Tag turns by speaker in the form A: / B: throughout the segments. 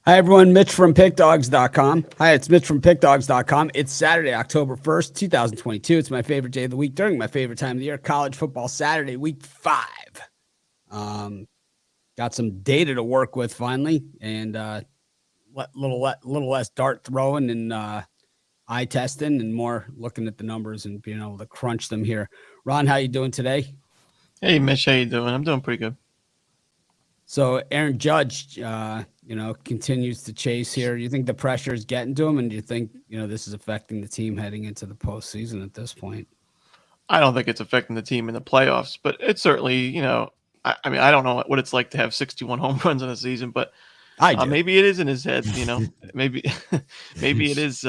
A: Hi, everyone. Mitch from PickDogs.com. Hi, it's Mitch from PickDogs.com. It's Saturday, October 1st, 2022. It's my favorite day of the week during my favorite time of the year, college football Saturday, week 5. Got some data to work with finally, and little less dart throwing and eye testing and more looking at the numbers and being able to crunch them here. Ron, how you doing today?
B: Hey, Mitch, how you doing? I'm doing pretty good.
A: So Aaron Judge, continues to chase here. You think the pressure is getting to him, and do you think, this is affecting the team heading into the postseason at this point?
B: I don't think it's affecting the team in the playoffs, but it's certainly, I mean, I don't know what it's like to have 61 home runs in a season, but
A: I do.
B: maybe it is in his head, maybe it is,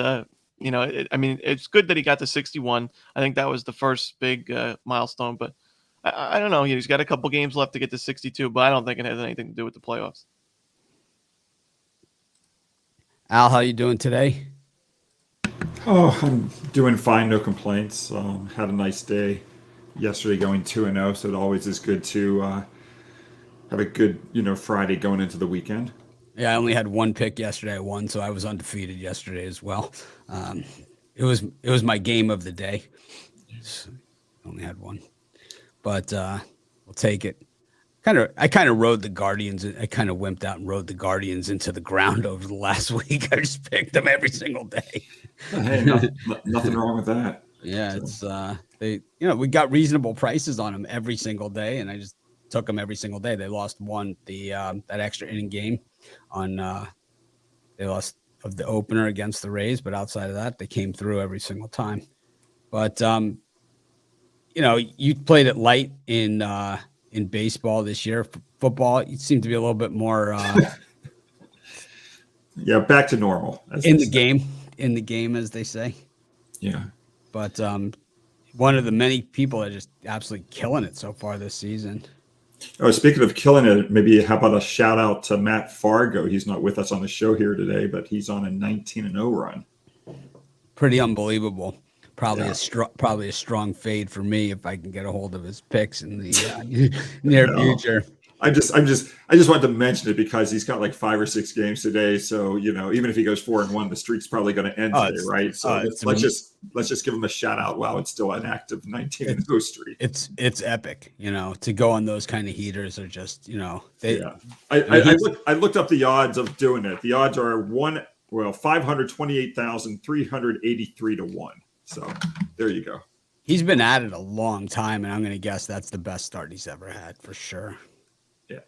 B: it's good that he got to 61. I think that was the first big milestone, but I don't know. He's got a couple games left to get to 62, but I don't think it has anything to do with the playoffs.
A: Al, how you doing today?
C: Oh, I'm doing fine, no complaints. Had a nice day yesterday, going 2-0, so it always is good to have a good, Friday going into the weekend.
A: Yeah, I only had one pick yesterday. I won, so I was undefeated yesterday as well. It was my game of the day. So only had one, but we'll take it. I kind of rode the Guardians. I kind of wimped out and rode the Guardians into the ground over the last week. I just picked them every single day.
C: Hey, nothing wrong with that.
A: Yeah, so. It's we got reasonable prices on them every single day, and I just took them every single day. They lost that extra inning game on they lost of the opener against the Rays, but outside of that, they came through every single time. But you played it light in baseball this year. Football, you seem to be a little bit more
C: yeah, back to normal
A: in the game, as they say.
C: Yeah.
A: But one of the many people that are just absolutely killing it so far this season.
C: Oh, speaking of killing it, maybe how about a shout out to Matt Fargo? He's not with us on the show here today, but he's on a 19-0 run.
A: Pretty unbelievable. Probably a strong fade for me if I can get a hold of his picks in the near future.
C: I just wanted to mention it because he's got like 5 or 6 games today. So, even if he goes 4-1, the streak's probably going to end today, right? So let's just give him a shout out while it's still an active 19-0 streak.
A: It's epic, to go on those kind of heaters are just,
C: I looked up the odds of doing it. The odds are 528,383 to 1. So there you go.
A: He's been at it a long time, and I'm going to guess that's the best start he's ever had for sure.
C: Yeah.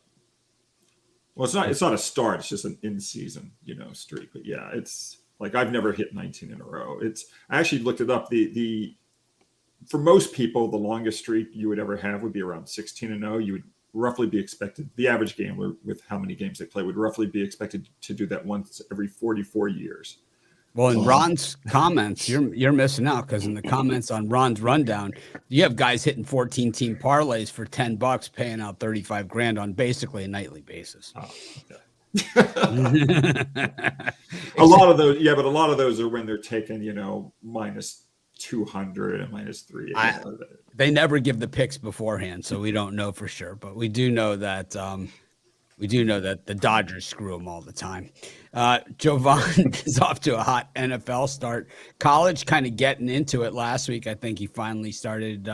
C: Well, it's not a start. It's just an in-season, streak. But yeah, it's like I've never hit 19 in a row. I actually looked it up. For most people, the longest streak you would ever have would be around 16-0. You would roughly be expected. The average gambler, with how many games they play, would roughly be expected to do that once every 44 years.
A: Well, in Ron's comments, you're missing out, because in the comments on Ron's rundown, you have guys hitting 14-team parlays for $10, paying out $35,000 on basically a nightly basis.
C: Oh, okay. A lot of those are when they're taking, minus 200 and minus 300.
A: They never give the picks beforehand, so we don't know for sure. But we do know that the Dodgers screw them all the time. Jovan is off to a hot NFL start. College kind of getting into it last week. I think he finally started,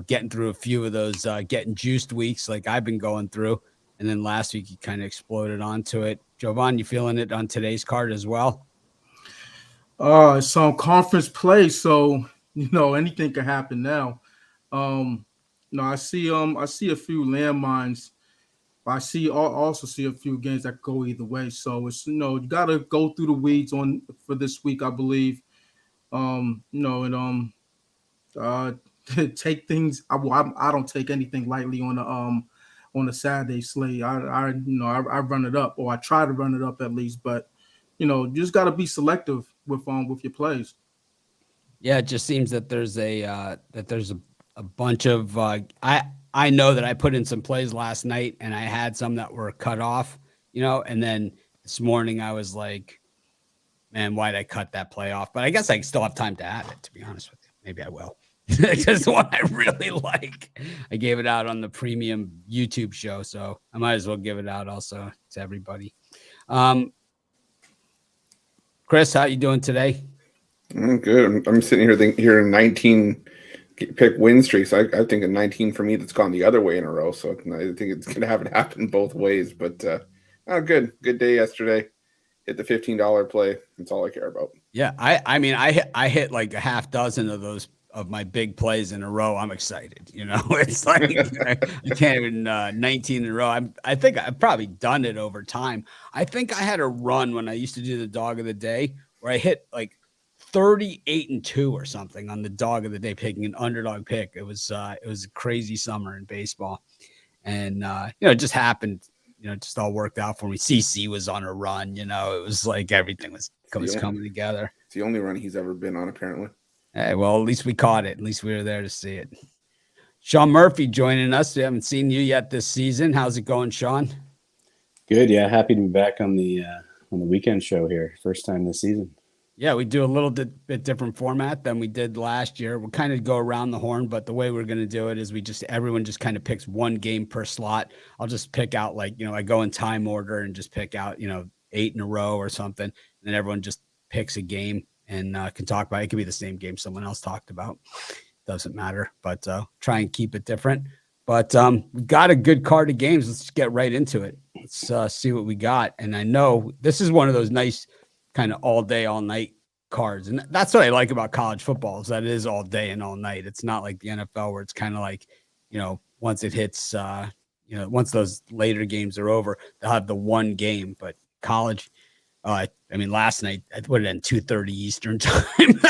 A: getting through a few of those getting juiced weeks like I've been going through. And then last week he kind of exploded onto it. Jovan, you feeling it on today's card as well?
D: It's on conference play, so anything can happen now. I see a few landmines. I also see a few games that go either way. So it's you got to go through the weeds for this week, I believe. Take things. I don't take anything lightly on a Saturday slate. I run it up, or I try to run it up at least. But you just got to be selective with your plays.
A: Yeah, it just seems that there's a bunch of I know that I put in some plays last night and I had some that were cut off, and then this morning I was like, man, why'd I cut that play off? But I guess I still have time to add it, to be honest with you. Maybe I will. Because the one I really like, I gave it out on the premium YouTube show, so I might as well give it out also to everybody. Chris, how you doing today?
E: I'm good. I'm sitting here hearing 19 pick win streaks. I think a 19 for me that's gone the other way in a row. So I think it's going to have it happen both ways. But good day yesterday. Hit the $15 play. That's all I care about.
A: Yeah, I hit like a half dozen of those of my big plays in a row. I'm excited. It's like I can't even 19 in a row. I think I've probably done it over time. I think I had a run when I used to do the dog of the day where I hit like 38-2 or something on the dog of the day, picking an underdog pick. It was a crazy summer in baseball, and it just happened. It just all worked out for me. CC was on a run. It was like everything was coming together.
E: It's the only run he's ever been on, apparently.
A: Hey, well, at least we caught it. At least we were there to see it. Sean Murphy joining us. We haven't seen you yet this season. How's it going, Sean?
F: Good. Yeah, happy to be back on the weekend show here. First time this season.
A: Yeah, we do a little bit different format than we did last year. We'll kind of go around the horn, but the way we're going to do it is everyone just kind of picks one game per slot. I'll just pick out I go in time order and just pick out, 8 in a row or something. And then everyone just picks a game and can talk about it. It could be the same game someone else talked about. Doesn't matter, but try and keep it different. But we've got a good card of games. Let's just get right into it. Let's see what we got. And I know this is one of those nice kind of all day, all night cards. And that's what I like about college football is that it is all day and all night. It's not like the NFL where it's kind of like, once it hits, once those later games are over, they'll have the one game. But college, last night it would have been 2:30 Eastern time.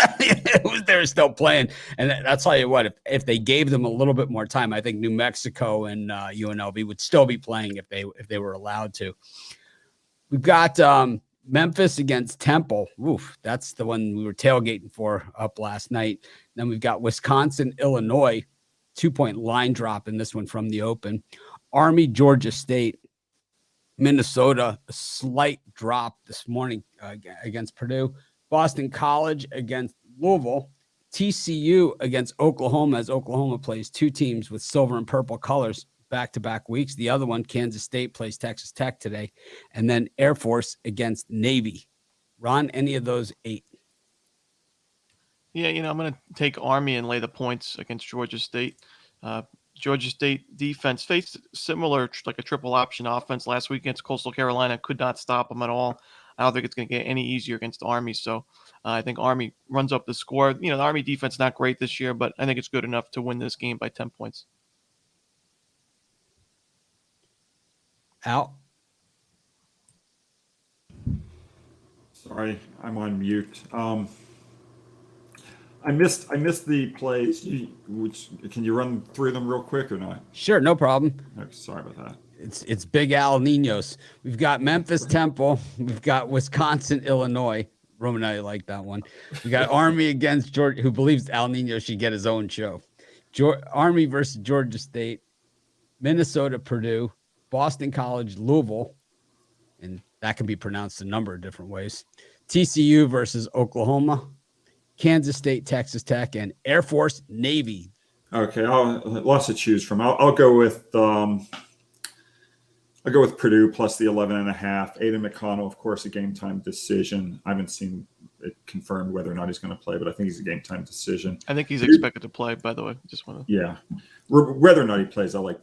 A: They were still playing. And that's tell you what, if they gave them a little bit more time, I think New Mexico and UNLV would still be playing if they were allowed to. We've got Memphis against Temple. Oof, that's the one we were tailgating for up last night. Then we've got Wisconsin, Illinois, 2-point line drop in this one from the open. Army, Georgia State. Minnesota, a slight drop this morning against Purdue. Boston College against Louisville. TCU against Oklahoma, as Oklahoma plays two teams with silver and purple colors back-to-back weeks. The other one, Kansas State, plays Texas Tech today. And then Air Force against Navy. Ron, any of those 8?
B: Yeah, I'm going to take Army and lay the points against Georgia State. Georgia State defense faced similar, like a triple option offense last week against Coastal Carolina. Could not stop them at all. I don't think it's going to get any easier against Army. So I think Army runs up the score. The Army defense not great this year, but I think it's good enough to win this game by 10 points.
A: Al?
C: Sorry, I'm on mute. I missed the plays. Can you run through them real quick or not?
A: Sure, no problem.
C: Sorry about that.
A: It's Big Al Ninos. We've got Memphis, Temple. We've got Wisconsin, Illinois. Roman, I like that one. We got Army against Georgia, who believes Al Nino should get his own show. Army versus Georgia State. Minnesota, Purdue. Boston College, Louisville. And that can be pronounced a number of different ways. TCU versus Oklahoma. Kansas State, Texas Tech, and Air Force, Navy.
C: Okay, lots to choose from. I'll go with Purdue plus the 11.5. Aiden McConnell, of course, a game time decision. I haven't seen it confirmed whether or not he's going to play, but I think he's a game time decision.
B: I think he's expected to play. By the way, just want to.
C: Yeah, whether or not he plays, I like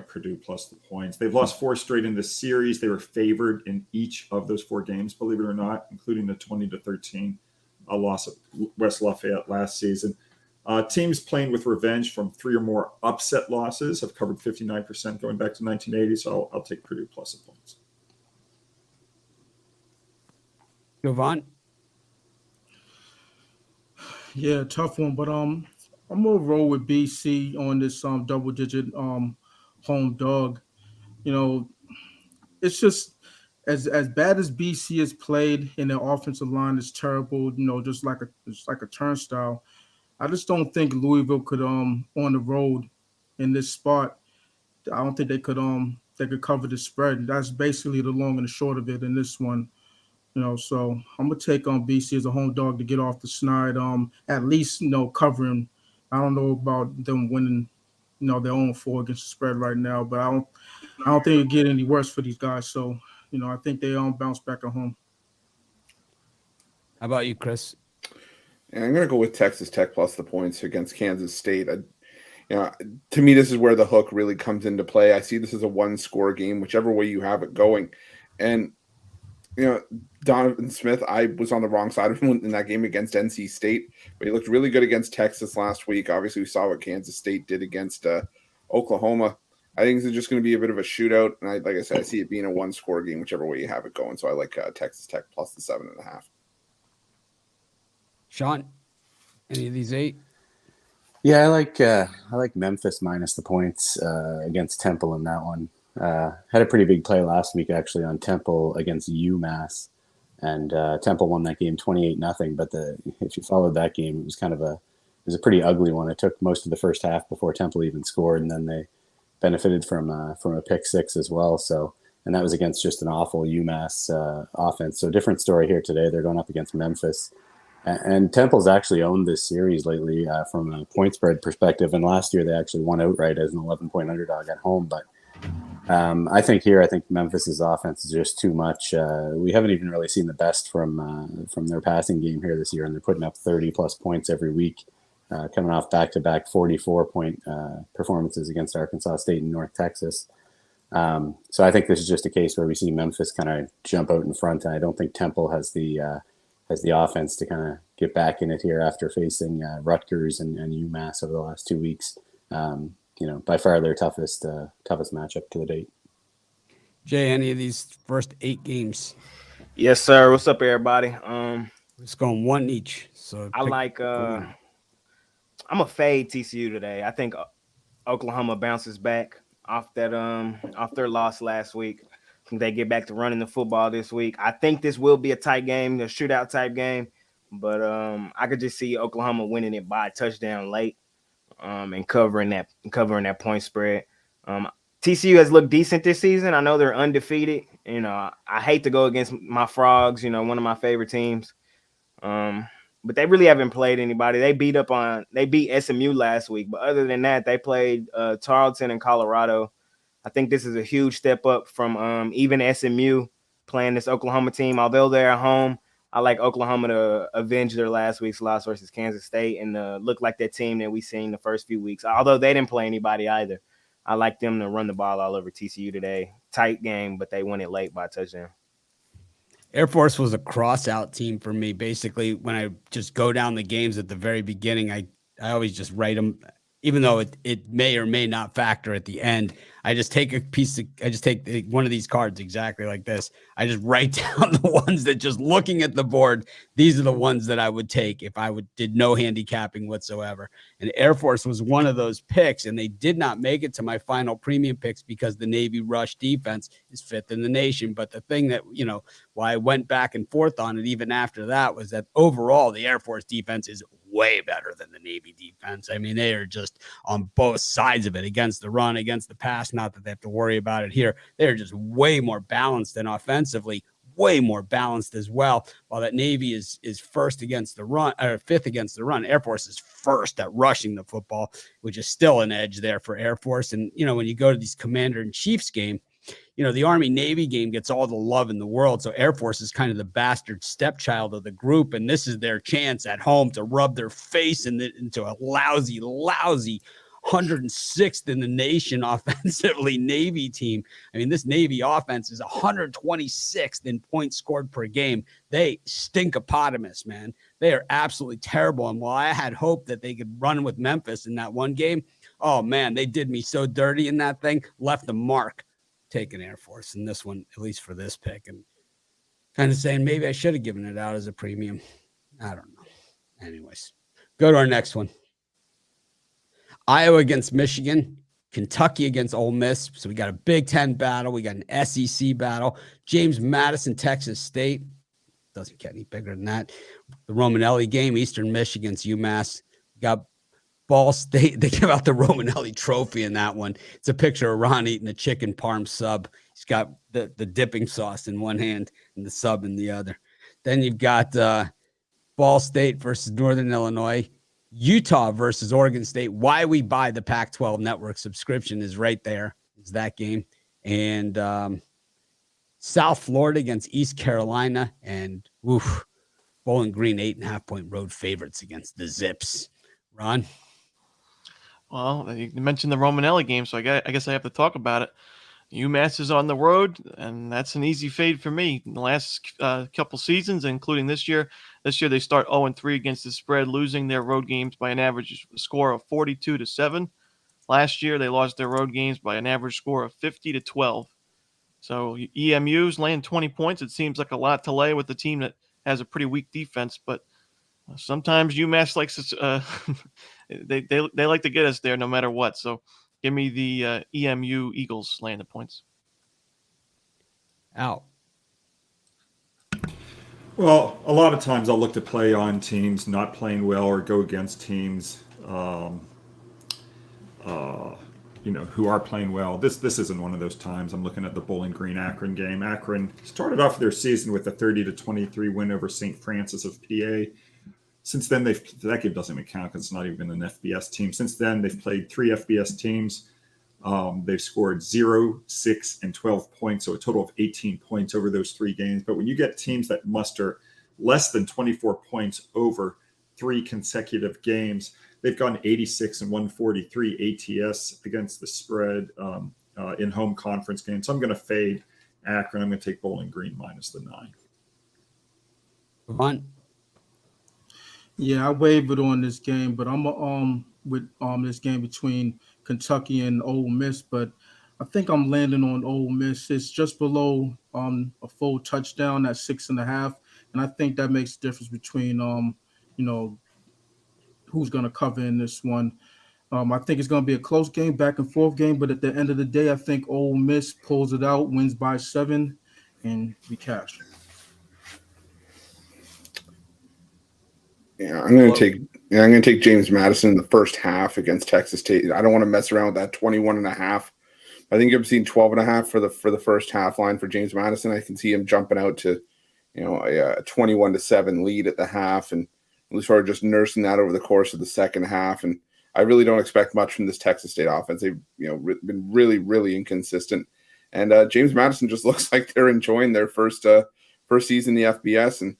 C: Purdue plus the points. They've lost 4 straight in this series. They were favored in each of those 4 games, believe it or not, including the 20-13 loss at West Lafayette last season. Teams playing with revenge from 3 or more upset losses have covered 59% going back to 1980. So I'll take Purdue plus the points.
A: Jovan?
D: Yeah, tough one, but I'm gonna roll with BC on this double-digit home dog. It's just as bad as BC has played, and their offensive line is terrible. Just like a turnstile. I just don't think Louisville could on the road in this spot. I don't think they could cover the spread. That's basically the long and the short of it in this one. So I'm gonna take on BC as a home dog to get off the snide. At least covering. I don't know about them winning, their own 4 against the spread right now, but I don't think it'll get any worse for these guys. So, I think they bounce back at home.
A: How about you, Chris?
E: And I'm going to go with Texas Tech plus the points against Kansas State. To me, this is where the hook really comes into play. I see this as a one-score game, whichever way you have it going. And, Donovan Smith, I was on the wrong side of him in that game against NC State, but he looked really good against Texas last week. Obviously, we saw what Kansas State did against Oklahoma. I think this is just going to be a bit of a shootout. And like I said, I see it being a one-score game, whichever way you have it going. So I like Texas Tech plus the 7.5.
A: Sean, any of these 8?
F: Yeah, I like Memphis minus the points against Temple in that one. Had a pretty big play last week actually on Temple against UMass, and Temple won that game 28-0. But if you followed that game, it was a pretty ugly one. It took most of the first half before Temple even scored, and then they benefited from a pick six as well. So, and that was against just an awful UMass offense. So different story here today. They're going up against Memphis. And Temple's actually owned this series lately from a point spread perspective. And last year they actually won outright as an 11-point underdog at home. But I think Memphis's offense is just too much. We haven't even really seen the best from their passing game here this year, and they're putting up 30-plus points every week, coming off back-to-back 44-point performances against Arkansas State and North Texas. So I think this is just a case where we see Memphis kind of jump out in front, and I don't think Temple has the offense to kind of get back in it here after facing Rutgers and UMass over the last 2 weeks. By far their toughest matchup to the date.
A: Jay, any of these first 8 games?
G: Yes, sir. What's up, everybody?
A: It's going 1 each. So
G: I like. I'm a fade TCU today. I think Oklahoma bounces back off that off their loss last week. I think they get back to running the football this week. I think this will be a tight game, a shootout type game, but I could just see Oklahoma winning it by a touchdown late, and covering that point spread. TCU has looked decent this season. I know they're undefeated. I hate to go against my Frogs, one of my favorite teams. But they really haven't played anybody. They beat SMU last week, but other than that, they played Tarleton and Colorado. I think this is a huge step up from even SMU playing this Oklahoma team. Although they're at home, I like Oklahoma to avenge their last week's loss versus Kansas State and look like that team that we seen the first few weeks. Although they didn't play anybody either. I like them to run the ball all over TCU today. Tight game, but they won it late by a touchdown.
A: Air Force was a cross-out team for me. Basically, when I just go down the games at the very beginning, I always just write them, even though it may or may not factor at the end. I just take one of these cards exactly like this. I just write down the ones that, just looking at the board, these are the ones that I would take if I did no handicapping whatsoever. And Air Force was one of those picks, and they did not make it to my final premium picks because the Navy rush defense is 5th in the nation. But the thing that, why I went back and forth on it even after that was that overall the Air Force defense is way better than the Navy defense. I mean, they are just on both sides of it, against the run, against the pass. Not that they have to worry about it here. They're just way more balanced, and offensively way more balanced as well. While that Navy is first against the run, or 5th against the run, Air Force is first at rushing the football, which is still an edge there for Air Force. And, when you go to these Commander-in-Chief's game, the Army-Navy game gets all the love in the world. So Air Force is kind of the bastard stepchild of the group. And this is their chance at home to rub their face into a lousy 106th in the nation offensively Navy team. I mean, this Navy offense is 126th in points scored per game. They stinkopotamus, man. They are absolutely terrible. And while I had hope that they could run with Memphis in that one game, oh man, they did me so dirty in that thing, left a mark. Taking Air Force in this one, at least for this pick, and kind of saying maybe I should have given it out as a premium. I don't know. Anyways, go to our next one. Iowa against Michigan, Kentucky against Ole Miss. So we got a Big Ten battle. We got an SEC battle. James Madison, Texas State. Doesn't get any bigger than that. The Romanelli game, Eastern Michigan's UMass. Got Ball State. They give out the Romanelli trophy in that one. It's a picture of Ron eating a chicken parm sub. He's got the dipping sauce in one hand and the sub in the other. Then you've got Ball State versus Northern Illinois. Utah versus Oregon State. Why we buy the Pac-12 network subscription is right there. It's that game. And South Florida against East Carolina, and Bowling Green 8.5-point road favorites against the Zips. Ron?
B: Well, you mentioned the Romanelli game, so I guess I have to talk about it. UMass is on the road, and that's an easy fade for me. In the last couple seasons, including this year. This year they start 0-3 against the spread, losing their road games by an average score of 42-7. Last year they lost their road games by an average score of 50-12. So EMU's laying 20 points. It seems like a lot to lay with the team that has a pretty weak defense, but sometimes UMass likes to, they like to get us there no matter what. So give me the EMU Eagles laying the points.
A: Out.
C: Well, a lot of times I'll look to play on teams not playing well or go against teams, who are playing well. This isn't one of those times. I'm looking at the Bowling Green Akron game. Akron started off their season with a 30-23 win over St. Francis of PA. Since then, that game doesn't even count because it's not even an FBS team. Since then, they've played 3 FBS teams. They've scored 0, 6, and 12 points, so a total of 18 points over those 3 games. But when you get teams that muster less than 24 points over 3 consecutive games, they've gone 86 and 143 ATS against the spread in home conference games. So I'm going to fade Akron. I'm going to take Bowling Green minus the 9.
A: Ron?
D: Yeah, I wavered on this game, but I'm with this game between Kentucky and Ole Miss, but I think I'm landing on Ole Miss. It's just below a full touchdown at 6.5, and I think that makes a difference between who's going to cover in this one. I think it's going to be a close game, back and forth game, but at the end of the day, I think Ole Miss pulls it out, wins by 7, and we cash.
E: Yeah, I'm going to take James Madison in the first half against Texas State. I don't want to mess around with that 21.5. I think I've seen 12.5 for the first half line for James Madison. I can see him jumping out to, a 21-7 lead at the half, and sort of just nursing that over the course of the second half. And I really don't expect much from this Texas State offense. They've been really, really inconsistent. And James Madison just looks like they're enjoying their first season in the FBS, and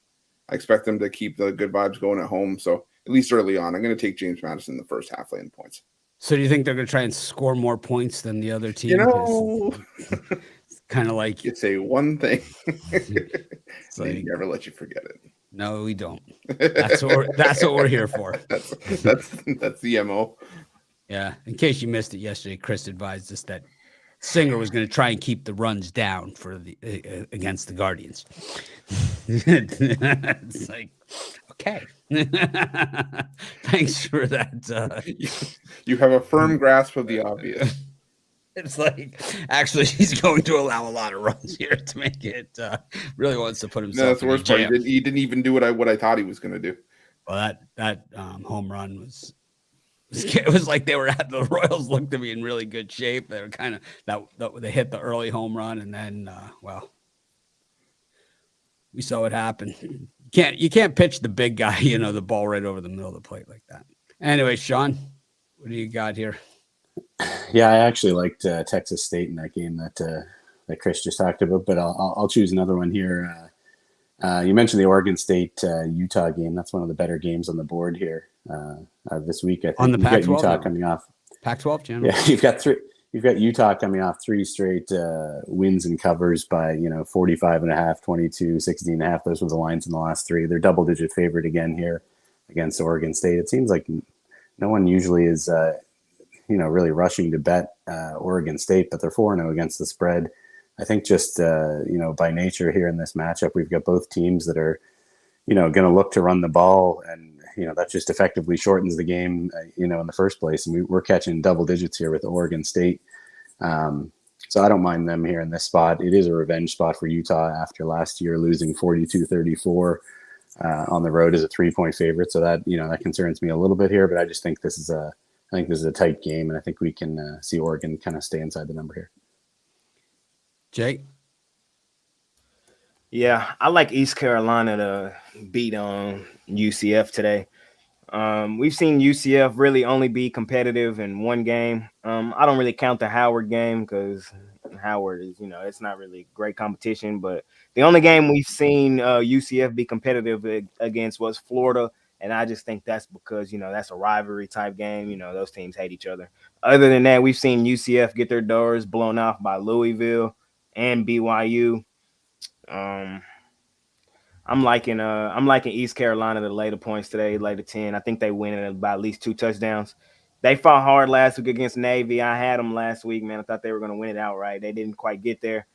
E: I expect them to keep the good vibes going at home. So at least early on, I'm going to take James Madison in the first half laying points.
A: So do you think they're going to try and score more points than the other team? It's kind of like
E: you say one thing,
A: it's like,
E: they never let you forget it.
A: No, we don't. That's what we're here for.
E: That's the MO.
A: Yeah. In case you missed it yesterday, Chris advised us that Singer was going to try and keep the runs down for the against the Guardians. It's like, okay. Thanks for that.
E: You have a firm grasp of the obvious.
A: It's like, actually, he's going to allow a lot of runs here to make it. Really wants to put himself.
E: No, that's the worst part. He didn't even do what I thought he was going to do.
A: Well, that home run was. It was like they were at the Royals looked to be in really good shape. They were kind of they hit the early home run, and then we saw what happened. You can't pitch the big guy, the ball right over the middle of the plate like that. Anyway, Sean, what do you got here?
F: Yeah, I actually liked Texas State in that game that Chris just talked about, but I'll choose another one here. You mentioned the Oregon State Utah game. That's one of the better games on the board here this week. I think
A: on the Pac-12,
F: Utah coming off
A: Pac-12 channel.
F: Yeah, you've got Utah coming off 3 straight wins and covers by 45.5, 22, 16.5. Those were the lines in the last 3. They're double-digit favorite again here against Oregon State. It seems like no one usually is really rushing to bet Oregon State, but they're 4-0 against the spread. I think just, by nature here in this matchup, we've got both teams that are, going to look to run the ball, and, that just effectively shortens the game, in the first place. And we're catching double digits here with Oregon State. So I don't mind them here in this spot. It is a revenge spot for Utah after last year losing 42-34 on the road as a 3-point favorite. So that, that concerns me a little bit here, but I just think this is a tight game, and I think we can see Oregon kind of stay inside the number here.
A: Jake?
G: Yeah, I like East Carolina to beat UCF today. We've seen UCF really only be competitive in one game. I don't really count the Howard game because Jordan Howard is, it's not really great competition. But the only game we've seen UCF be competitive against was Florida. And I just think that's because, that's a rivalry type game. Those teams hate each other. Other than that, we've seen UCF get their doors blown off by Louisville and BYU. I'm liking East Carolina to lay the points today, lay the 10. I think they win it by at least 2 touchdowns. They fought hard last week against Navy. I had them last week, man. I thought they were going to win it outright. They didn't quite get there.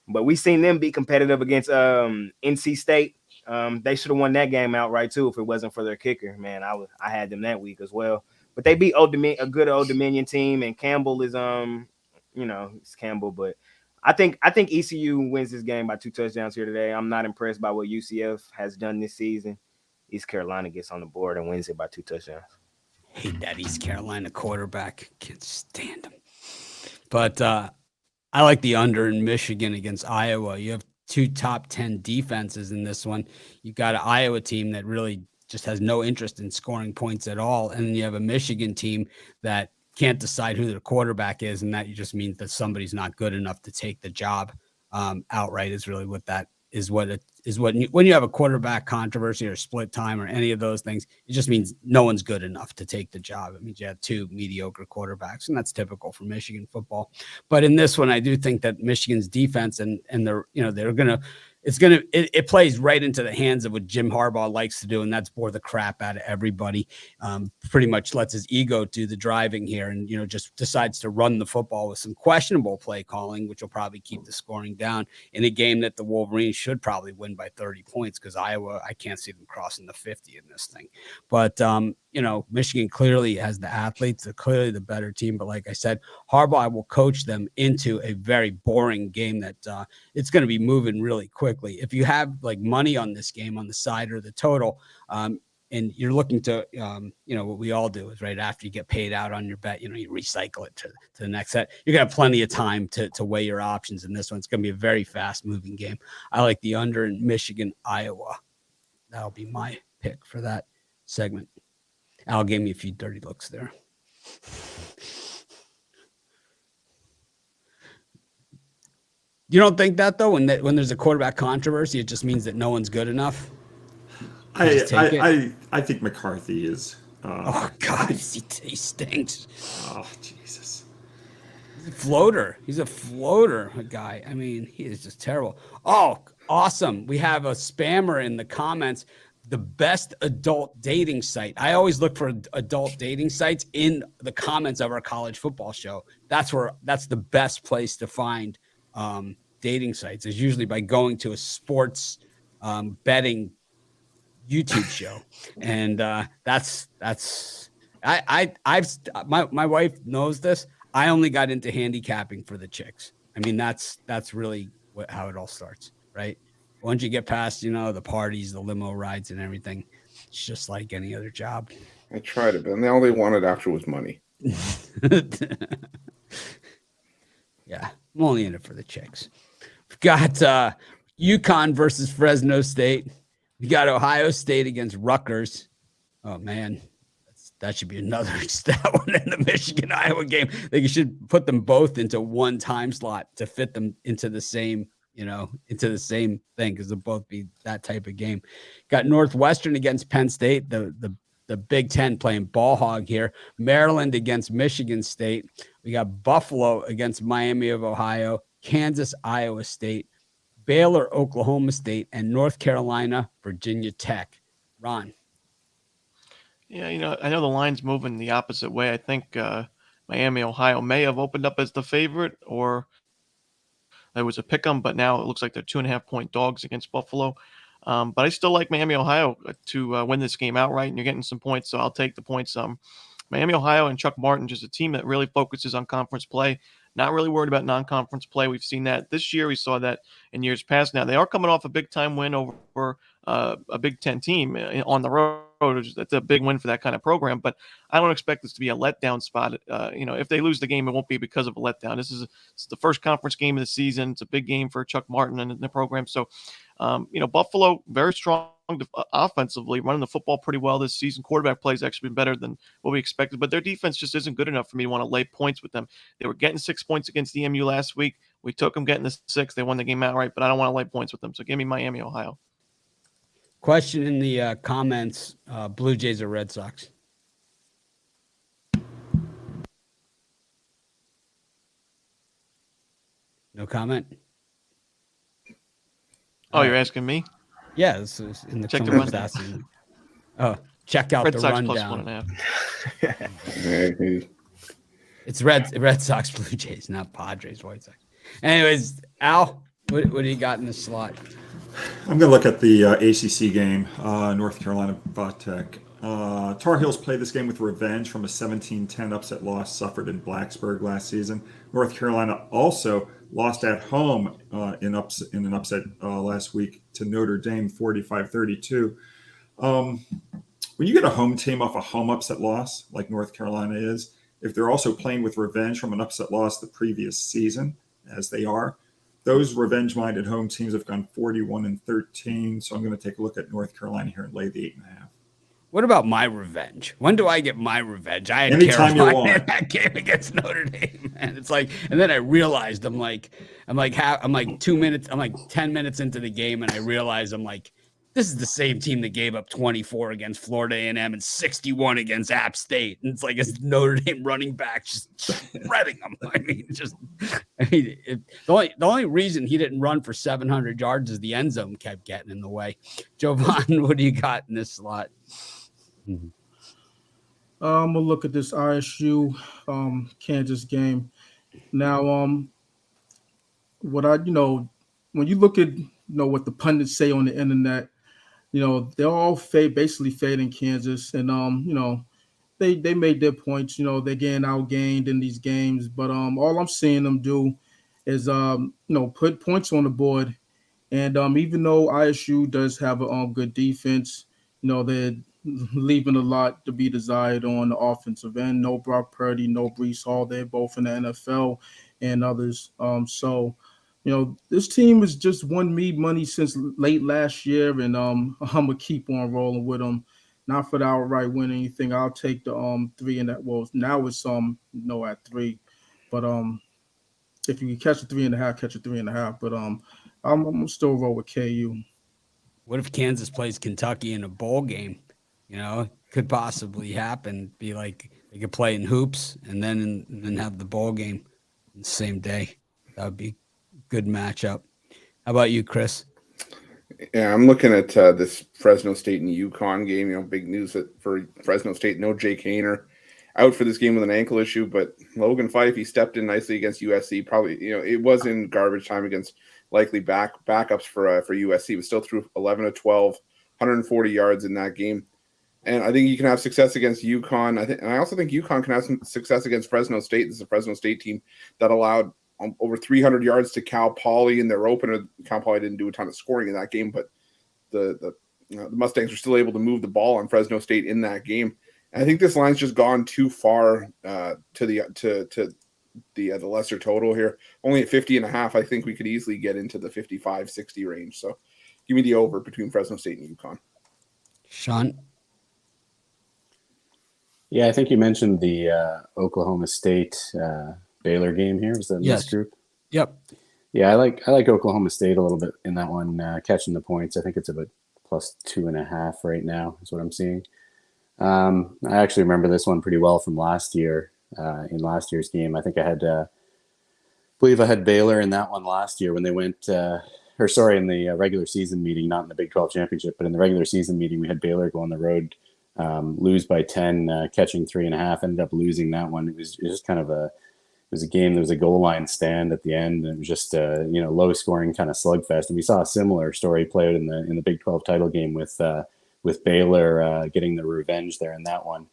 G: But we seen them be competitive against NC State. They should have won that game outright too if it wasn't for their kicker. Man, I had them that week as well. But they beat a good Old Dominion team, and Campbell is it's Campbell, but I think ECU wins this game by 2 touchdowns here today. I'm not impressed by what UCF has done this season. East Carolina gets on the board and wins it by 2 touchdowns.
A: Hate that East Carolina quarterback. Can't stand him. But I like the under in Michigan against Iowa. You have 2 top 10 defenses in this one. You've got an Iowa team that really just has no interest in scoring points at all. And then you have a Michigan team that can't decide who their quarterback is, and that just means that somebody's not good enough to take the job outright is really what that is. When you have a quarterback controversy or split time or any of those things, it just means no one's good enough to take the job. It means you have 2 mediocre quarterbacks, and that's typical for Michigan football. But in this one, I do think that Michigan's defense and it plays right into the hands of what Jim Harbaugh likes to do, and that's bore the crap out of everybody. Pretty much lets his ego do the driving here, and just decides to run the football with some questionable play calling, which will probably keep the scoring down in a game that the Wolverines should probably win by 30 points because Iowa, I can't see them crossing the 50 in this thing. But Michigan clearly has the athletes. They're clearly the better team. But like I said, Harbaugh will coach them into a very boring game that it's going to be moving really quickly. If you have like money on this game on the side or the total, and you're looking to, what we all do is right after you get paid out on your bet, you recycle it to the next set. You're going to have plenty of time to weigh your options in this one. It's going to be a very fast moving game. I like the under in Michigan, Iowa. That'll be my pick for that segment. Al gave me a few dirty looks there. You don't think that though? When there's a quarterback controversy, it just means that no one's good enough.
C: I think McCarthy is.
A: Oh God, he stinks.
C: Oh Jesus.
A: He's a floater guy. I mean, he is just terrible. Oh, awesome. We have a spammer in the comments. The best adult dating site. I always look for adult dating sites in the comments of our college football show. That's the best place to find dating sites is usually by going to a sports betting YouTube show. And my wife knows this. I only got into handicapping for the chicks. I mean, that's really how it all starts, right? Once you get past, the parties, the limo rides and everything, it's just like any other job.
E: I tried it, but all they wanted after was money.
A: Yeah, I'm only in it for the chicks. We've got UConn versus Fresno State. We got Ohio State against Rutgers. Oh, man. That should be another that one in the Michigan-Iowa game. They should put them both into one time slot to fit them into the same thing because they'll both be that type of game. Got Northwestern against Penn State, the Big Ten playing ball hog here. Maryland against Michigan State. We got Buffalo against Miami of Ohio, Kansas, Iowa State, Baylor, Oklahoma State, and North Carolina, Virginia Tech. Ron.
B: Yeah, I know the line's moving the opposite way. I think Miami, Ohio may have opened up as the favorite, or there was a pick 'em, but now it looks like they're 2.5-point dogs against Buffalo. But I still like Miami, Ohio to win this game outright, and you're getting some points, so I'll take the points. Miami, Ohio, and Chuck Martin, just a team that really focuses on conference play, not really worried about non-conference play. We've seen that this year. We saw that in years past. Now, they are coming off a big-time win over a Big Ten team on the road. That's a big win for that kind of program, but I don't expect this to be a letdown spot. If they lose the game, it won't be because of a letdown. It's the first conference game of the season. It's a big game for Chuck Martin and the program. So, Buffalo, very strong offensively, running the football pretty well this season. Quarterback play has actually been better than what we expected, but their defense just isn't good enough for me to want to lay points with them. They were getting 6 points against EMU last week. We took them getting the 6. They won the game outright, but I don't want to lay points with them. So give me Miami, Ohio.
A: Question in the comments: Blue Jays or Red Sox? No comment.
B: Oh, you're asking me?
A: Yeah, this is in the
B: Check the
A: someone's
B: rundown.
A: asking. Oh, check out
B: Red
A: the
B: Sox
A: rundown.
B: +1.5.
A: It's Red Sox, Blue Jays, not Padres, White Sox. Anyways, Al, what do you got in the slot?
C: I'm going to look at the ACC game, North Carolina Tech. Tar Heels played this game with revenge from a 17-10 upset loss suffered in Blacksburg last season. North Carolina also lost at home in an upset last week to Notre Dame, 45-32. When you get a home team off a home upset loss, like North Carolina is, if they're also playing with revenge from an upset loss the previous season, as they are, those revenge-minded home teams have gone 41-13. So I'm going to take a look at North Carolina here and lay the 8.5.
A: What about my revenge? When do I get my revenge? I had
C: Anytime you
A: Carolina
C: want.
A: in that game against Notre Dame, and it's like, and then I realized I'm like 2 minutes, I'm like 10 minutes into the game, and I realize I'm like, this is the same team that gave up 24 against Florida A&M and 61 against App State, and it's like it's Notre Dame running back just shredding them. The only reason he didn't run for 700 yards is the end zone kept getting in the way. Jovan, what do you got in this slot?
D: I'm gonna look at this ISU Kansas game now. When you look at what the pundits say on the internet, they're all basically fading Kansas, and they made their points. They're getting outgained in these games, but all I'm seeing them do is put points on the board, and even though ISU does have a good defense, they're leaving a lot to be desired on the offensive end. No Brock Purdy, no Breece Hall. They're both in the NFL and others. So, this team has just won me money since late last year, and I'm going to keep on rolling with them. Not for the outright win or anything. I'll take the 3 in that. Well, now it's at 3. But if you can catch a 3.5, catch a 3.5. But I'm going to still roll with KU.
A: What if Kansas plays Kentucky in a bowl game? Could possibly happen. Be like they could play in hoops and then have the bowl game the same day. That would be a good matchup. How about you, Chris?
E: Yeah, I'm looking at this Fresno State and UConn game. Big news for Fresno State. No Jake Haener, out for this game with an ankle issue, but Logan Fife, he stepped in nicely against USC. Probably, it was in garbage time against likely backups for USC, but still threw 11 of 12, 140 yards in that game. And I think you can have success against UConn. I also think UConn can have some success against Fresno State. This is a Fresno State team that allowed over 300 yards to Cal Poly in their opener. Cal Poly didn't do a ton of scoring in that game, but the Mustangs were still able to move the ball on Fresno State in that game. And I think this line's just gone too far to the lesser total here. Only at 50.5, I think we could easily get into the 55-60 range. So give me the over between Fresno State and UConn.
A: Sean?
F: Yeah, I think you mentioned the Oklahoma State Baylor game here. Was that in this group?
A: Yep.
F: Yeah, I like Oklahoma State a little bit in that one, catching the points. I think it's about +2.5 right now is what I'm seeing. I actually remember this one pretty well from last year. In last year's game, I think I believe I had Baylor in that one last year when they went, in the regular season meeting, not in the Big 12 championship, but in the regular season meeting, we had Baylor go on the road, lose by 10, catching 3.5, ended up losing that one. It was just kind of a game. There was a goal line stand at the end, and it was just low scoring kind of slugfest. And we saw a similar story play out in the Big 12 title game with Baylor getting the revenge there in that one.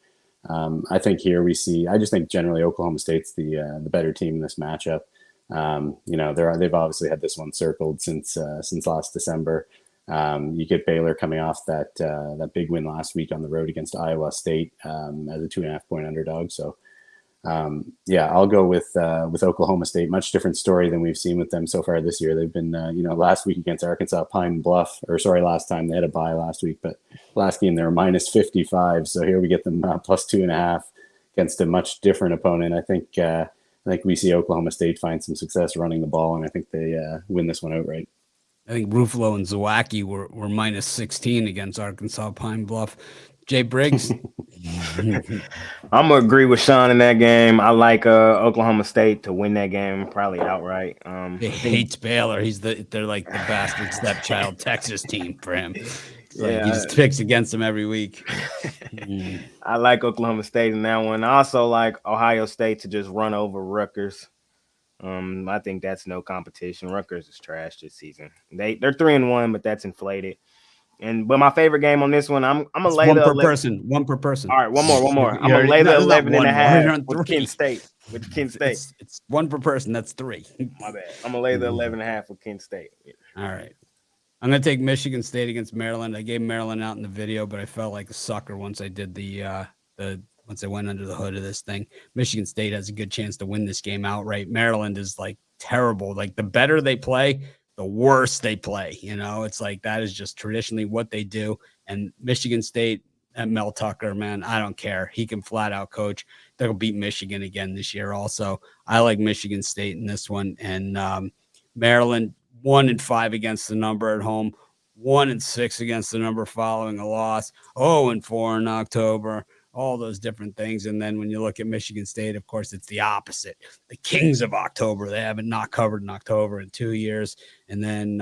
F: I think here I just think generally Oklahoma State's the better team in this matchup. They've obviously had this one circled since last December. You get Baylor coming off that big win last week on the road against Iowa State as a 2.5-point underdog. So I'll go with Oklahoma State. Much different story than we've seen with them so far this year. They've been last week against Arkansas Pine Bluff, last time they had a bye last week, but last game they were -55. So here we get them +2.5 against a much different opponent. I think I think we see Oklahoma State find some success running the ball, and I think they win this one outright.
A: I think Ruffalo and Zawacki were minus 16 against Arkansas Pine Bluff. Jay Briggs.
G: I'm gonna agree with Sean in that game. I like Oklahoma State to win that game, probably outright.
A: He hates Baylor. They're like the bastard stepchild Texas team for him. He just picks against them every week.
G: I like Oklahoma State in that one. I also like Ohio State to just run over Rutgers. I think that's no competition. Rutgers is trash this season. They're 3-1, but that's inflated. But my favorite game on this one, I'm gonna lay
A: one
G: the
A: per
G: 11.
A: person. One per person.
G: All right, one more. I'm gonna lay the 11.5 with Kent State. With Kent State,
A: it's one per person. That's 3.
G: My bad. I'm gonna lay the 11.5 with Kent State.
A: All right. I'm gonna take Michigan State against Maryland. I gave Maryland out in the video, but I felt like a sucker once I did once I went under the hood of this thing. Michigan State has a good chance to win this game outright. Maryland is like terrible. Like the better they play, the worse they play. It's like that is just traditionally what they do. And Michigan State and Mel Tucker, man, I don't care. He can flat out coach. They'll beat Michigan again this year. Also, I like Michigan State in this one. And Maryland 1-5 against the number at home, 1-6 against the number following a loss, 0-4 in October. All those different things. And then when you look at Michigan State, of course, it's the opposite. The Kings of October. They haven't not covered in October in 2 years. And then,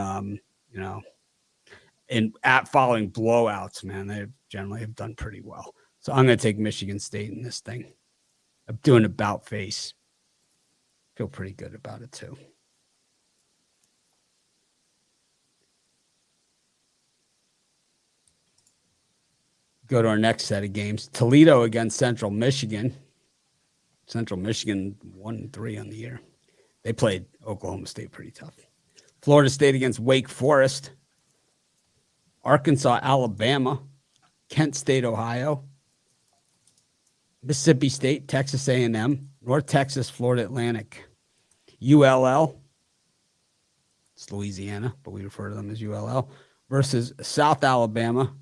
A: following blowouts, man, they generally have done pretty well. So I'm going to take Michigan State in this thing. I'm doing about face. Feel pretty good about it too. Go to our next set of games. Toledo against Central Michigan. Central Michigan 1-3 on the year. They played Oklahoma State pretty tough. Florida State against Wake Forest. Arkansas, Alabama. Kent State, Ohio. Mississippi State, Texas A&M. North Texas, Florida Atlantic. ULL. It's Louisiana, but we refer to them as ULL. Versus South Alabama.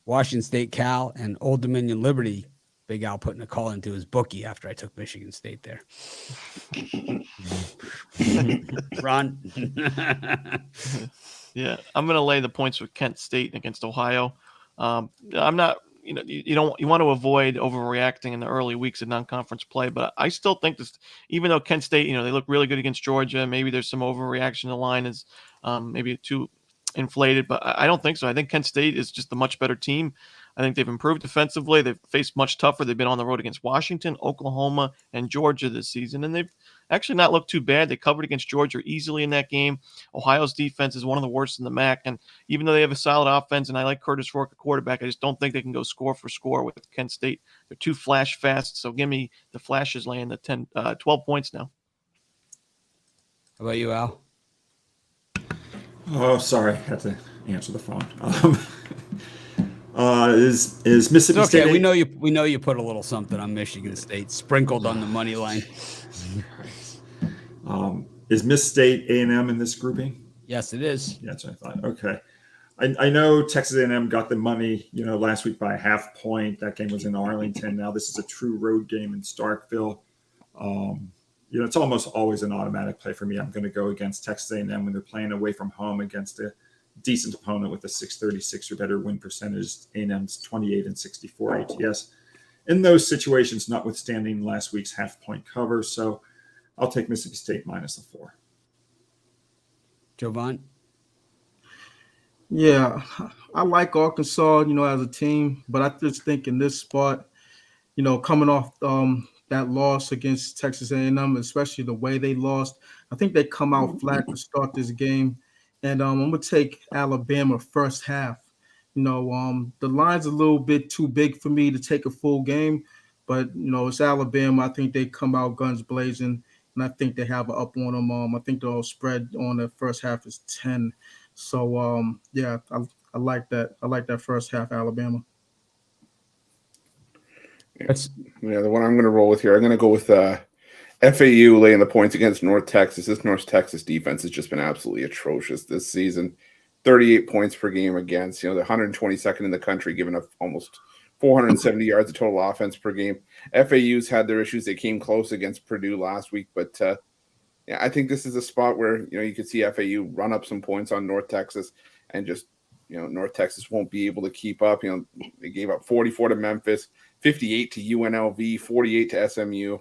A: Washington State, Cal, and Old Dominion Liberty. Big Al putting a call into his bookie after I took Michigan State there. Ron?
B: Yeah, I'm going to lay the points with Kent State against Ohio. I'm not, you want to avoid overreacting in the early weeks of non-conference play, but I still think this, even though Kent State, they look really good against Georgia, maybe there's some overreaction. The line is maybe too inflated, but I don't think so. I think Kent State is just a much better team. I think they've improved defensively. They've faced much tougher. They've been on the road against Washington, Oklahoma, and Georgia this season, and they've actually not looked too bad. They covered against Georgia easily in that game. Ohio's defense is one of the worst in the MAC, and even though they have a solid offense, and I like Curtis Rourke at quarterback, I just don't think they can go score for score with Kent State. They're too flash fast, so give me the Flashes laying the 12 points now.
A: How about you, Al?
C: Oh, sorry, I had to answer the phone. Is Mississippi State?
A: Okay, we know you put a little something on Michigan State, sprinkled on the money line.
C: Is Miss State A&M in this grouping?
A: Yes, it is.
C: Yeah, that's what I thought. Okay, I know Texas A&M got the money, last week by a half point. That game was in Arlington. Now this is a true road game in Starkville. It's almost always an automatic play for me. I'm going to go against Texas A&M when they're playing away from home against a decent opponent with a 636 or better win percentage. A&M's 28-64 ATS. In those situations, notwithstanding last week's half-point cover, so I'll take Mississippi State minus the 4.
A: Jovan?
D: Yeah, I like Arkansas, as a team, but I just think in this spot, coming off that loss against Texas A&M, especially the way they lost, I think they come out flat to start this game. And I'm going to take Alabama first half. The line's a little bit too big for me to take a full game, but, it's Alabama. I think they come out guns blazing, and I think they have an up on them. I think the spread on the first half is 10. So, I like that. I like that first half, Alabama.
E: The one I'm going to roll with here, I'm going to go with FAU laying the points against North Texas. This North Texas defense has just been absolutely atrocious this season. 38 points per game against, the 122nd in the country, giving up almost 470 yards of total offense per game. FAU's had their issues. They came close against Purdue last week, but yeah, I think this is a spot where you could see FAU run up some points on North Texas, and just North Texas won't be able to keep up. They gave up 44 to Memphis, 58 to UNLV, 48 to SMU.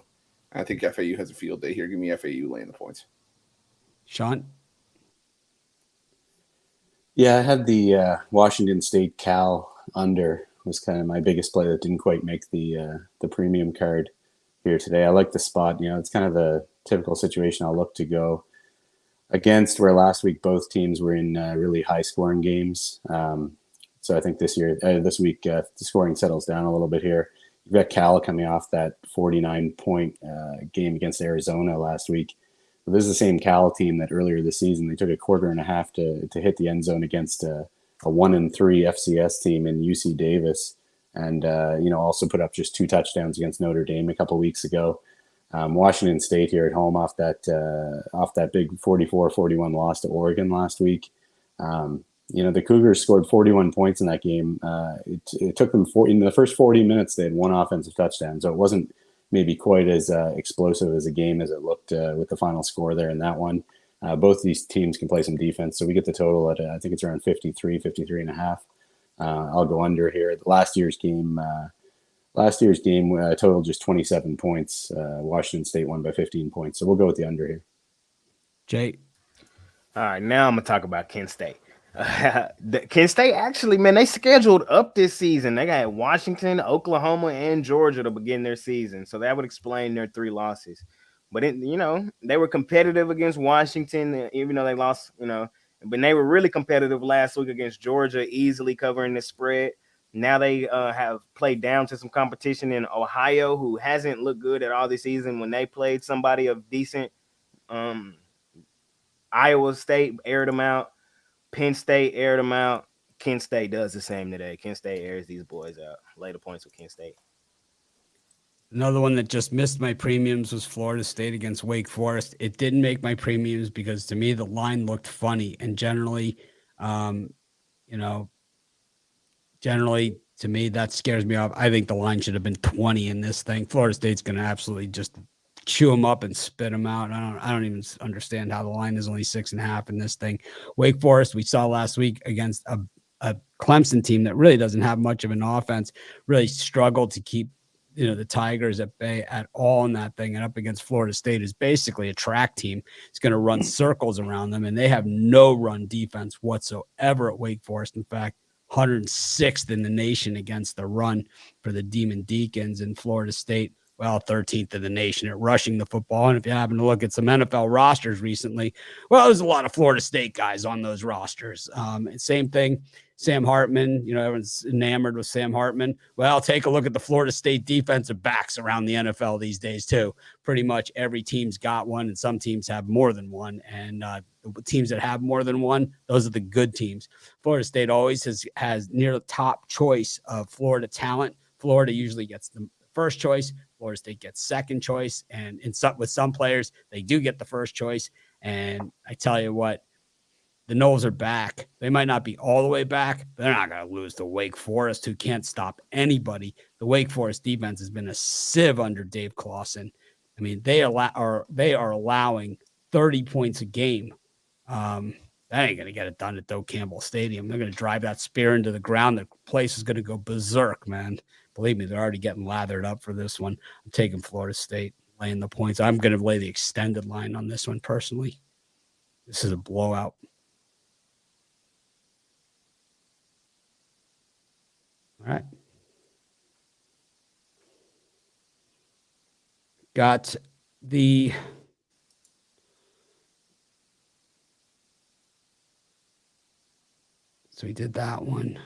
E: I think FAU has a field day here. Give me FAU laying the points.
A: Sean?
F: Yeah, I had the Washington State Cal under was kind of my biggest play that didn't quite make the premium card here today. I like the spot. It's kind of a typical situation I'll look to go against, where last week both teams were in really high scoring games. So I think this week the scoring settles down a little bit here. You've got Cal coming off that 49-point game against Arizona last week. But this is the same Cal team that earlier this season they took a quarter and a half to hit the end zone against a 1-3 FCS team in UC Davis, and also put up just 2 touchdowns against Notre Dame a couple weeks ago. Washington State here at home off that big 44-41 loss to Oregon last week. The Cougars scored 41 points in that game. It took them in the first 40 minutes. They had 1 offensive touchdown, so it wasn't maybe quite as explosive as a game as it looked with the final score there in that one. Both these teams can play some defense, so we get the total at I think it's around 53 and a half. I'll go under here. Last year's game totaled just 27 points. Washington State won by 15 points, so we'll go with the under here.
A: Jay?
G: All right, now I'm going to talk about Kent State. Kent State actually, man, they scheduled up this season. They got Washington, Oklahoma, and Georgia to begin their season, so that would explain their 3 losses. But they were competitive against Washington, even though they lost. But they were really competitive last week against Georgia, easily covering the spread. Now they have played down to some competition in Ohio, who hasn't looked good at all this season. When they played somebody of decent, Iowa State aired them out. Penn State aired them out. Kent State does the same today. Kent State airs these boys out. Lay the points with Kent State.
A: Another one that just missed my premiums was Florida State against Wake Forest. It didn't make my premiums because to me the line looked funny, and generally to me that scares me off. I think the line should have been 20 in this thing. Florida State's going to absolutely just chew them up and spit them out. I don't even understand how the line is only 6.5 in this thing. Wake Forest, we saw last week against a Clemson team that really doesn't have much of an offense, really struggled to keep the Tigers at bay at all in that thing, and up against Florida State is basically a track team. It's going to run circles around them, and they have no run defense whatsoever at Wake Forest. In fact, 106th in the nation against the run for the Demon Deacons, in Florida State, 13th in the nation at rushing the football. And if you happen to look at some NFL rosters recently, there's a lot of Florida State guys on those rosters. Same thing, Sam Hartman, everyone's enamored with Sam Hartman. Take a look at the Florida State defensive backs around the NFL these days too. Pretty much every team's got one, and some teams have more than one. And the teams that have more than one, those are the good teams. Florida State always has near the top choice of Florida talent. Florida usually gets the first choice. Florida State gets second choice, and with some players, they do get the first choice. And I tell you what, the Noles are back. They might not be all the way back, but they're not going to lose to Wake Forest, who can't stop anybody. The Wake Forest defense has been a sieve under Dave Clawson. I mean, they are allowing 30 points a game. That ain't going to get it done at Doak Campbell Stadium. They're going to drive that spear into the ground. The place is going to go berserk, man. Believe me, they're already getting lathered up for this one. I'm taking Florida State, laying the points. I'm going to lay the extended line on this one personally. This is a blowout. All right. Got the so we did that one.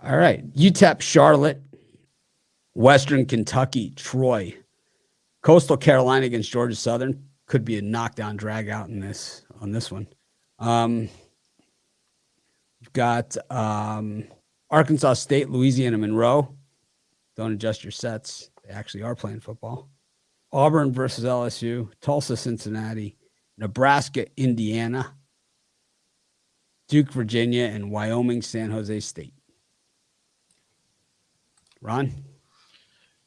A: All right. UTEP Charlotte, Western Kentucky, Troy, Coastal Carolina against Georgia Southern. Could be a knockdown drag out on this one. We've got Arkansas State, Louisiana Monroe. Don't adjust your sets. They actually are playing football. Auburn versus LSU, Tulsa, Cincinnati, Nebraska, Indiana, Duke, Virginia, and Wyoming, San Jose State. Ron?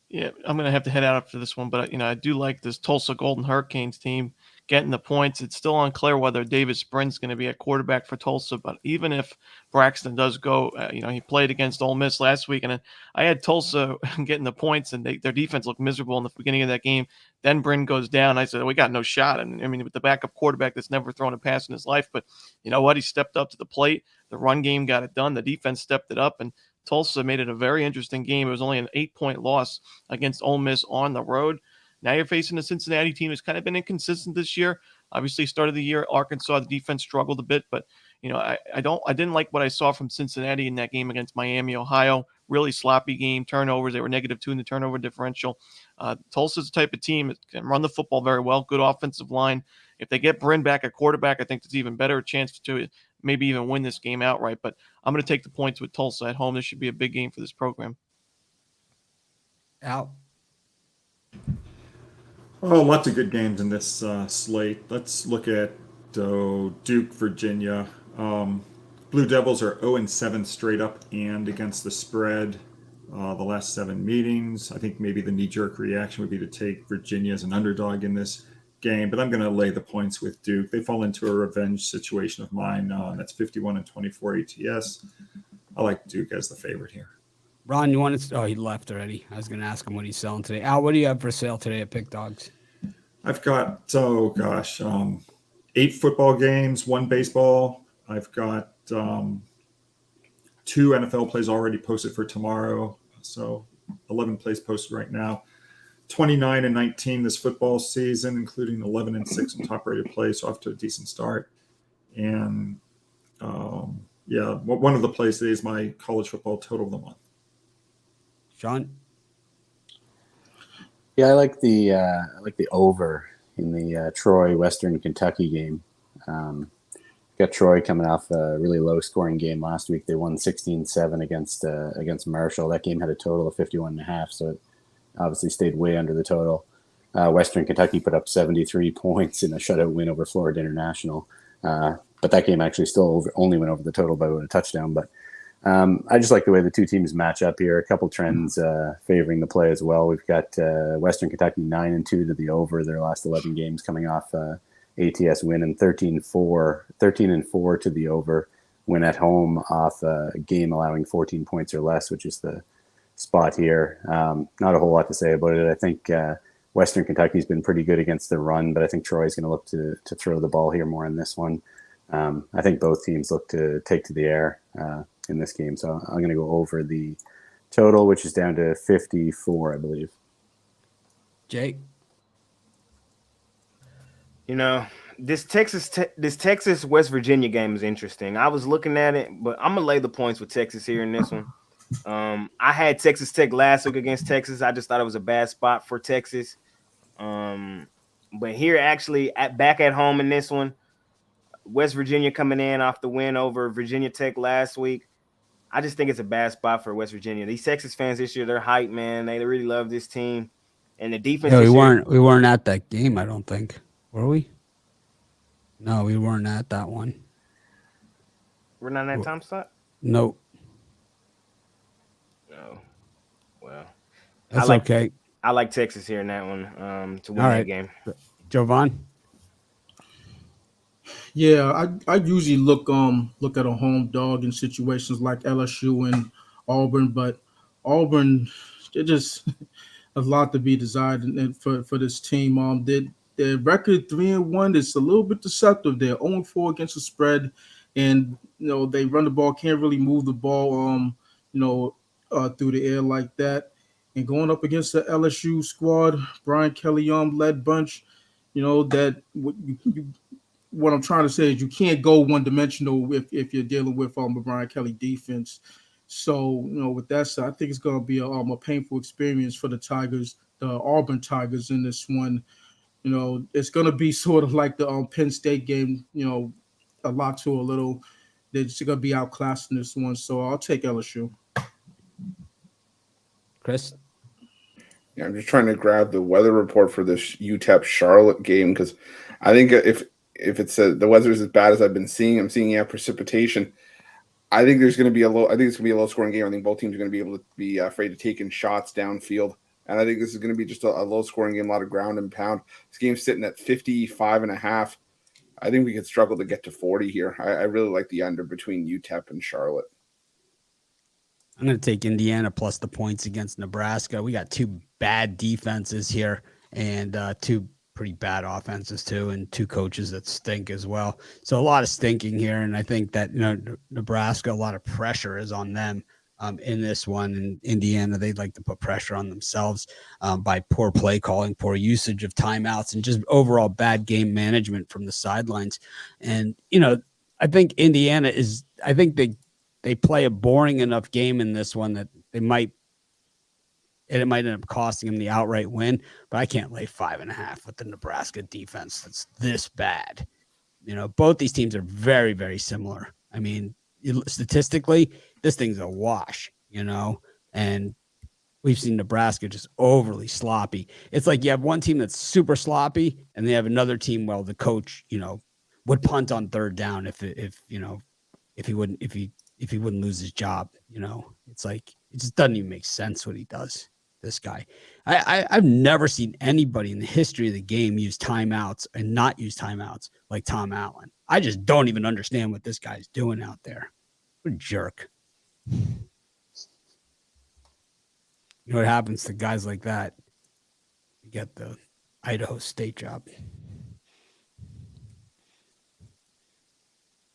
B: Yeah, I'm going to have to head out after this one, but I do like this Tulsa Golden Hurricanes team getting the points. It's still unclear whether David Sprint's going to be at quarterback for Tulsa, but even if Braxton does go, he played against Ole Miss last week, and I had Tulsa getting the points, and their defense looked miserable in the beginning of that game. Then Bryn goes down. I said, we got no shot. And I mean, with the backup quarterback that's never thrown a pass in his life, but you know what? He stepped up to the plate. The run game got it done. The defense stepped it up, and Tulsa made it a very interesting game. It was only an 8-point loss against Ole Miss on the road. Now you're facing a Cincinnati team that's kind of been inconsistent this year. Obviously, start of the year, Arkansas, the defense struggled a bit, but I didn't like what I saw from Cincinnati in that game against Miami, Ohio. Really sloppy game, turnovers. They were -2 in the turnover differential. Tulsa's the type of team that can run the football very well, good offensive line. If they get Bryn back at quarterback, I think there's even better chance to maybe even win this game outright. But I'm going to take the points with Tulsa at home. This should be a big game for this program.
A: Al?
C: Oh, lots of good games in this slate. Let's look at Duke, Virginia. Blue Devils are 0-7 straight up and against the spread. The last 7 meetings. I think maybe the knee-jerk reaction would be to take Virginia as an underdog in this game, but I'm going to lay the points with Duke. They fall into a revenge situation of mine. That's 51-24 ATS. I like Duke as the favorite here.
A: Ron, you want to? Oh, he left already. I was going to ask him what he's selling today. Al, what do you have for sale today at Pick Dogs?
C: I've got 8 football games, 1 baseball. I've got 2 NFL plays already posted for tomorrow, so 11 plays posted right now. 29-19 this football season, including 11-6 in top-rated plays, so off to a decent start. And one of the plays today is my college football total of the month.
A: Sean?
F: Yeah, I like the over in the Troy Western Kentucky game. Got Troy coming off a really low-scoring game last week. They won 16-7 against Marshall. That game had a total of 51.5, so it obviously stayed way under the total. Western Kentucky put up 73 points in a shutout win over Florida International. But that game actually still only went over the total by a touchdown. But I just like the way the two teams match up here. A couple trends favoring the play as well. We've got Western Kentucky 9-2 to the over their last 11 games, coming off ATS win, and 13-4 to the over win at home off a game allowing 14 points or less, which is the spot here. Not a whole lot to say about it. I think Western Kentucky's been pretty good against the run, but I think Troy's going to look to throw the ball here more in this one. I think both teams look to take to the air in this game, so I'm going to go over the total, which is down to 54, I believe.
A: Jake?
G: This Texas West Virginia game is interesting. I was looking at it, but I'm gonna lay the points with Texas here in this one. I had Texas Tech last week against Texas. I just thought it was a bad spot for Texas. But here, actually, back at home in this one, West Virginia coming in off the win over Virginia Tech last week. I just think it's a bad spot for West Virginia. These Texas fans this year, they're hyped, man. They really love this team, and the defense.
A: Yeah, we weren't at that game, I don't think. Were we? No, we weren't at that one.
G: We're not at that time slot?
A: Nope.
G: Oh, well.
A: That's okay.
G: I like Texas here in that one to win that game.
A: Jovan?
D: Yeah, I usually look at a home dog in situations like LSU and Auburn, but Auburn, they're just a lot to be desired for this team. Their record 3-1 is a little bit deceptive. They're 0-4 against the spread, and they run the ball, can't really move the ball through the air like that. And going up against the LSU squad, Brian Kelly led bunch, what I'm trying to say is you can't go one-dimensional if you're dealing with a Brian Kelly defense. So, with that said, I think it's going to be a painful experience for the Tigers, the Auburn Tigers in this one. It's going to be sort of like the Penn State game, a lot to a little. They're just going to be outclassed in this one. So I'll take LSU.
A: Chris?
E: Yeah, I'm just trying to grab the weather report for this UTEP Charlotte game, because I think if it's the weather's as bad as I've been seeing, I'm seeing precipitation. I think there's going to be a low. I think it's going to be a low scoring game. I think both teams are going to be able to be afraid of taking shots downfield. And I think this is going to be just a low scoring game, a lot of ground and pound. This game's sitting at 55.5. I think we could struggle to get to 40 here. I really like the under between UTEP and Charlotte.
A: I'm going to take Indiana plus the points against Nebraska. We got two bad defenses here and two pretty bad offenses too, and two coaches that stink as well. So a lot of stinking here. And I think that, Nebraska, a lot of pressure is on them in this one. And Indiana, they'd like to put pressure on themselves by poor play calling, poor usage of timeouts, and just overall bad game management from the sidelines. And, I think Indiana they play a boring enough game in this one that it might end up costing them the outright win, but I can't lay 5.5 with the Nebraska defense that's this bad. Both these teams are very, very similar. I mean, statistically, this thing's a wash, and we've seen Nebraska just overly sloppy. It's like you have one team that's super sloppy, and they have another team, well, the coach, would punt on third down if he wouldn't lose his job. It's like, it just doesn't even make sense what he does. This guy, I've never seen anybody in the history of the game use timeouts and not use timeouts like Tom Allen. I just don't even understand what this guy's doing out there. What a jerk. What happens to guys like that? You get the Idaho State job.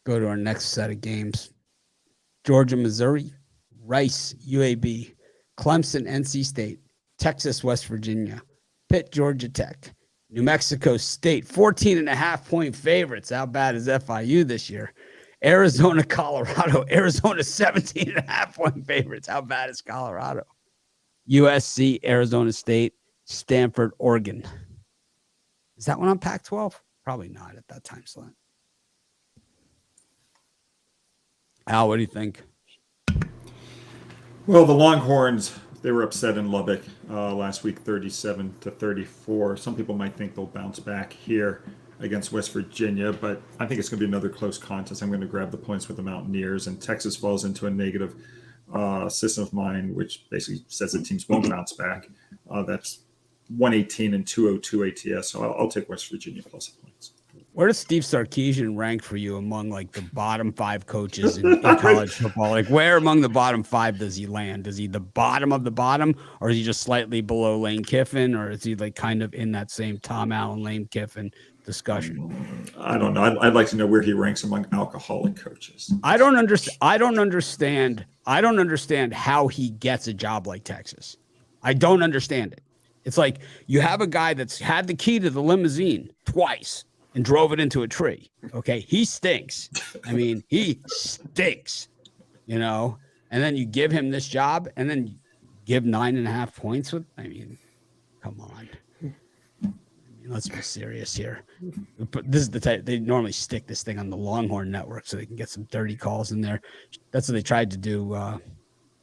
A: Go to our next set of games. Georgia, Missouri, Rice, UAB, Clemson, NC State, Texas, West Virginia, Pitt, Georgia Tech, New Mexico State, 14.5-point favorites. How bad is FIU this year? Arizona, Colorado, Arizona, 17.5-point favorites. How bad is Colorado? USC, Arizona State, Stanford, Oregon. Is that one on Pac-12? Probably not at that time slot. Al, what do you think?
C: Well, the Longhorns, they were upset in Lubbock last week, 37-34. Some people might think they'll bounce back here against West Virginia, but I think it's going to be another close contest. I'm going to grab the points with the Mountaineers, and Texas falls into a negative system of mine, which basically says that teams won't bounce back. That's 118 and 202 ATS, so I'll take West Virginia plus the points.
A: Where does Steve Sarkisian rank for you among like the bottom 5 coaches in college football? Like, where among the bottom 5 does he land? Is he the bottom of the bottom, or is he just slightly below Lane Kiffin, or is he like kind of in that same Tom Allen, Lane Kiffin discussion?
C: I don't know. I'd like to know where he ranks among alcoholic coaches.
A: I don't understand how he gets a job like Texas. I don't understand it. It's like you have a guy that's had the key to the limousine twice and drove it into a tree. Okay. He stinks. I mean, he stinks, and then you give him this job and then give 9.5 points with, come on. Let's be serious here. But this is the type, they normally stick this thing on the Longhorn Network so they can get some dirty calls in there. That's what they tried to do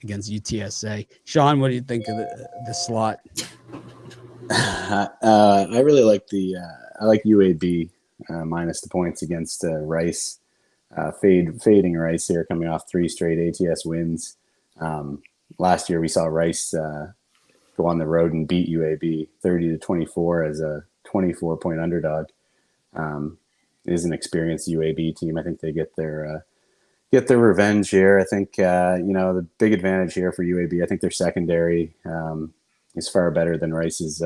A: against UTSA. Sean, what do you think of the slot?
F: I really like I like UAB minus the points against Rice. Fading Rice here, coming off 3 straight ATS wins. Last year we saw Rice go on the road and beat UAB 30-24 as a 24-point underdog. It is an experienced UAB team. I think they get their revenge here. I think the big advantage here for UAB, I think their secondary is far better than Rice's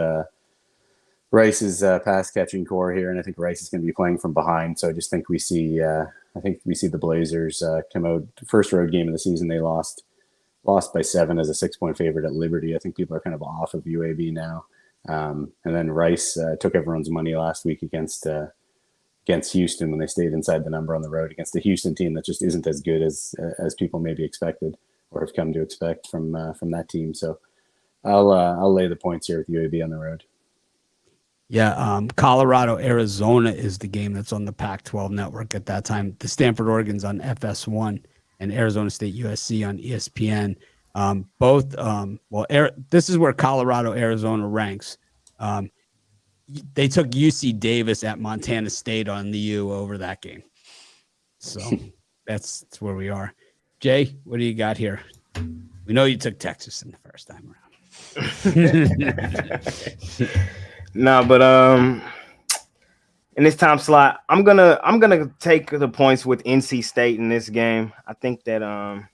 F: pass catching core here, and I think Rice is going to be playing from behind. So I just think we see the Blazers come out. First road game of the season, they lost by 7 as a 6-point favorite at Liberty. I think people are kind of off of UAB now. And then Rice took everyone's money last week against Houston when they stayed inside the number on the road against the Houston team that just isn't as good as people maybe expected or have come to expect from that team. So I'll lay the points here with UAB on the road.
A: Yeah, Colorado, Arizona is the game that's on the Pac-12 network at that time. The Stanford, Oregon's on FS1 and Arizona State, USC on ESPN. This is where Colorado, Arizona ranks. They took UC Davis at Montana State on the U over that game. So that's where we are. Jay, what do you got here? We know you took Texas in the first time around.
G: No, but in this time slot, I'm gonna take the points with NC State in this game. I think that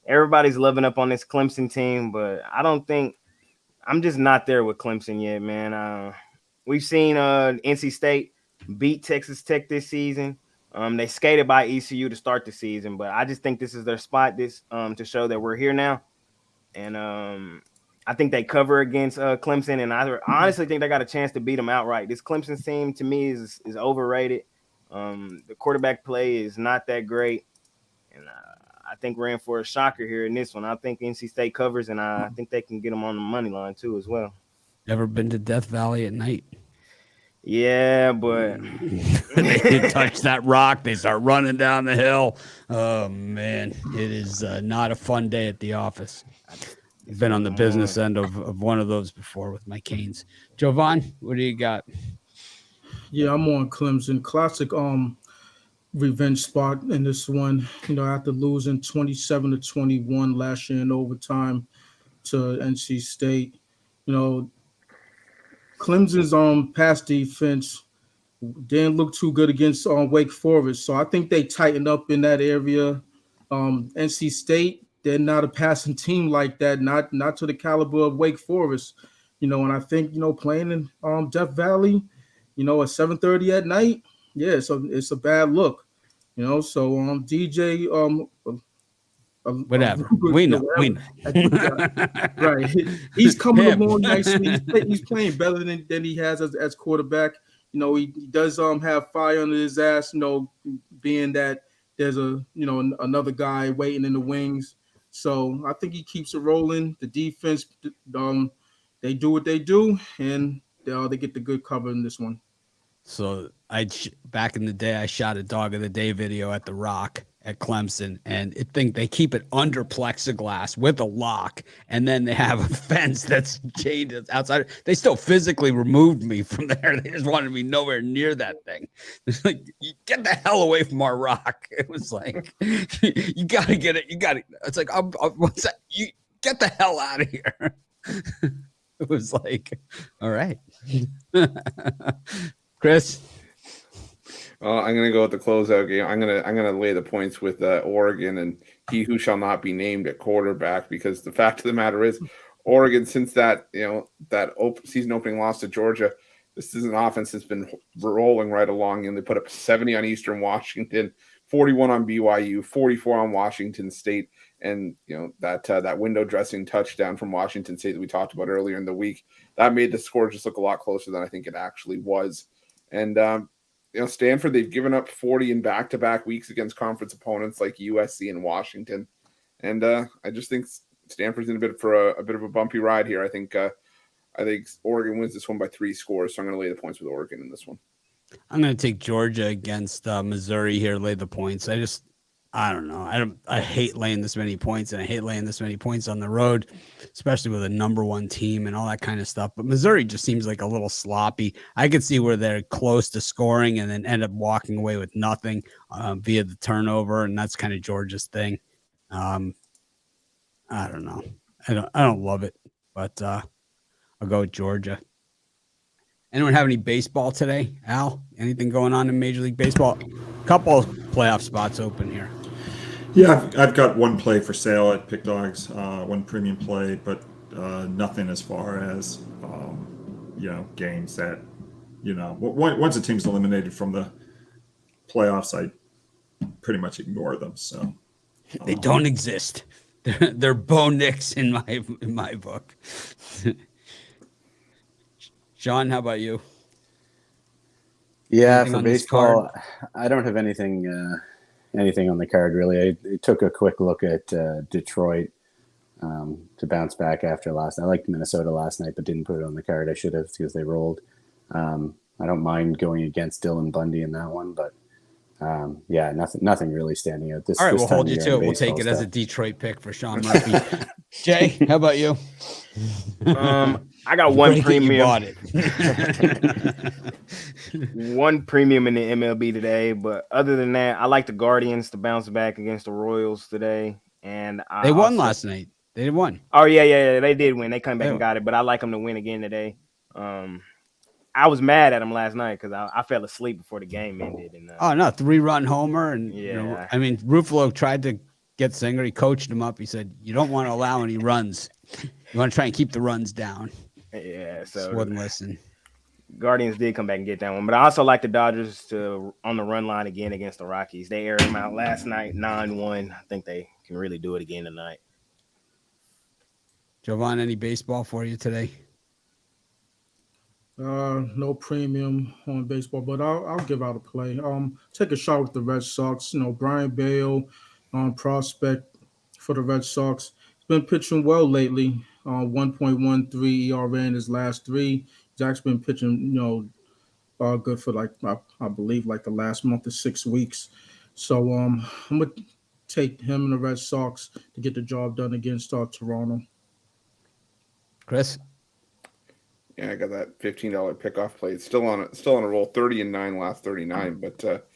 G: everybody's loving up on this Clemson team, but I'm just not there with Clemson yet, man. We've seen NC State beat Texas Tech this season. They skated by ECU to start the season, but I just think this is their spot to show that we're here now. And I think they cover against Clemson, and I honestly think they got a chance to beat them outright. This Clemson team, to me, is overrated. The quarterback play is not that great, and I think we're in for a shocker here in this one. I think NC State covers, and I think they can get them on the money line too as well.
A: Ever been to Death Valley at night?
G: Yeah, but
A: they touch that rock, they start running down the hill. Oh man, it is not a fun day at the office. I've been on the business end of one of those before with my canes. Jovan, what do you got?
D: Yeah, I'm on Clemson. Classic revenge spot in this one. After losing 27-21 last year in overtime to NC State, Clemson's pass defense didn't look too good against Wake Forest, so I think they tightened up in that area. NC State, they're not a passing team like that, not to the caliber of Wake Forest, and I think playing in Death Valley, at 7:30 at night, yeah, so it's a bad look, So DJ,
A: whatever. We know.
D: Right. He's coming along nicely. He's playing better than he has as quarterback. He does have fire under his ass, being that there's another guy waiting in the wings. So I think he keeps it rolling. The defense, they do what they do, and they get the good cover in this one.
A: So back in the day, I shot a dog of the day video at the Rock at Clemson, and they keep it under plexiglass with a lock, and then they have a fence that's chained outside. They still physically removed me from there. They just wanted me nowhere near that thing. It's like, you get the hell away from our Rock. It was like, you got to get it. You got to. It's like, what's that? You get the hell out of here. It was like, all right. Chris?
E: I'm going to go with the closeout game. I'm going to lay the points with Oregon and he who shall not be named at quarterback, because the fact of the matter is, Oregon, since that season opening loss to Georgia, this is an offense that's been rolling right along, and they put up 70 on Eastern Washington, 41 on BYU, 44 on Washington State, and that window dressing touchdown from Washington State that we talked about earlier in the week, that made the score just look a lot closer than I think it actually was. And Stanford, they've given up 40 in back-to-back weeks against conference opponents like USC and Washington, and I just think Stanford's in a bit of a bumpy ride here. I think Oregon wins this one by 3 scores, so I'm going to lay the points with Oregon in this one.
A: I'm going to take Georgia against Missouri here, lay the points. I don't know. I hate laying this many points, and I hate laying this many points on the road, especially with a number 1 team and all that kind of stuff. But Missouri just seems like a little sloppy. I could see where they're close to scoring and then end up walking away with nothing via the turnover, and that's kind of Georgia's thing. I don't know. I don't love it, but I'll go with Georgia. Anyone have any baseball today? Al, anything going on in Major League Baseball? Couple playoff spots open here.
C: Yeah, I've got one play for sale at Pick Dogs, one premium play, but nothing as far as games that once a team's eliminated from the playoffs, I pretty much ignore them. So
A: they don't exist. They're Bo Nix in my book. Sean, how about you?
F: Yeah,
A: Anything
F: for
A: on this
F: baseball,
A: card?
F: I don't have anything on the card really. I took a quick look at Detroit to bounce back after last night. I liked Minnesota last night, but didn't put it on the card. I should have, because they rolled. I don't mind going against Dylan Bundy in that one, but nothing really standing out.
A: All right,
F: this
A: we'll
F: time
A: hold
F: of
A: you
F: year
A: to it.
F: in
A: We'll take it
F: baseball
A: as a
F: stuff.
A: Detroit pick for Sean Murphy. Jay, how about you?
G: I got
A: You
G: one
A: break it, you
G: premium.
A: bought it.
G: One premium in the MLB today, but other than that, I like the Guardians to bounce back against the Royals today. And
A: They won last night. They won.
G: Oh yeah, they did win. They come back
A: They
G: and
A: won.
G: got it, but I like them to win again today. I was mad at them last night because I fell asleep before the game ended. And
A: Oh no, 3-run homer, and
G: Yeah.
A: I mean Ruffalo tried to get Singer. He coached him up. He said, "You don't want to allow any runs. You want to try and keep the runs down."
G: yeah,
A: Just
G: so
A: wouldn't listen.
G: Guardians did come back and get that one, but I also like the Dodgers to on the run line again against the Rockies. They aired them out last night, 9-1. I think they can really do it again tonight.
A: Jovan, any baseball for you today?
D: No premium on baseball, but I'll give out a play. Take a shot with the Red Sox. Brian Bale, prospect for the Red Sox. He's been pitching well lately. 1.13 ERA in his last three. He's actually been pitching, good for I believe the last month or 6 weeks. So I'm gonna take him and the Red Sox to get the job done against Toronto.
A: Chris?
E: Yeah, I got that $15 pickoff play. It's still on a roll. 30-9 last 39, but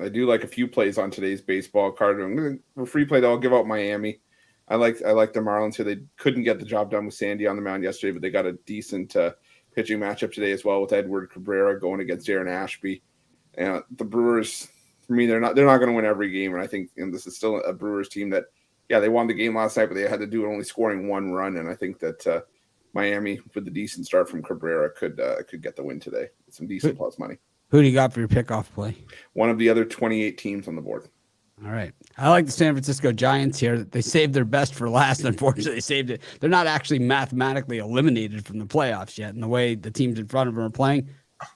E: I do like a few plays on today's baseball card. For free play, though, I'll give out Miami. I like the Marlins here. They couldn't get the job done with Sandy on the mound yesterday, but they got a decent pitching matchup today as well with Edward Cabrera going against Darren Ashby. And the Brewers, for me, they're not going to win every game, and I think this is still a Brewers team that, yeah, they won the game last night, but they had to do it only scoring one run, and I think that Miami, with the decent start from Cabrera, could get the win today with some decent plus money.
A: Who do you got for your pickoff play?
E: One of the other 28 teams on the board.
A: All right. I like the San Francisco Giants here. They saved their best for last. Unfortunately, they saved it. They're not actually mathematically eliminated from the playoffs yet. And the way the teams in front of them are playing,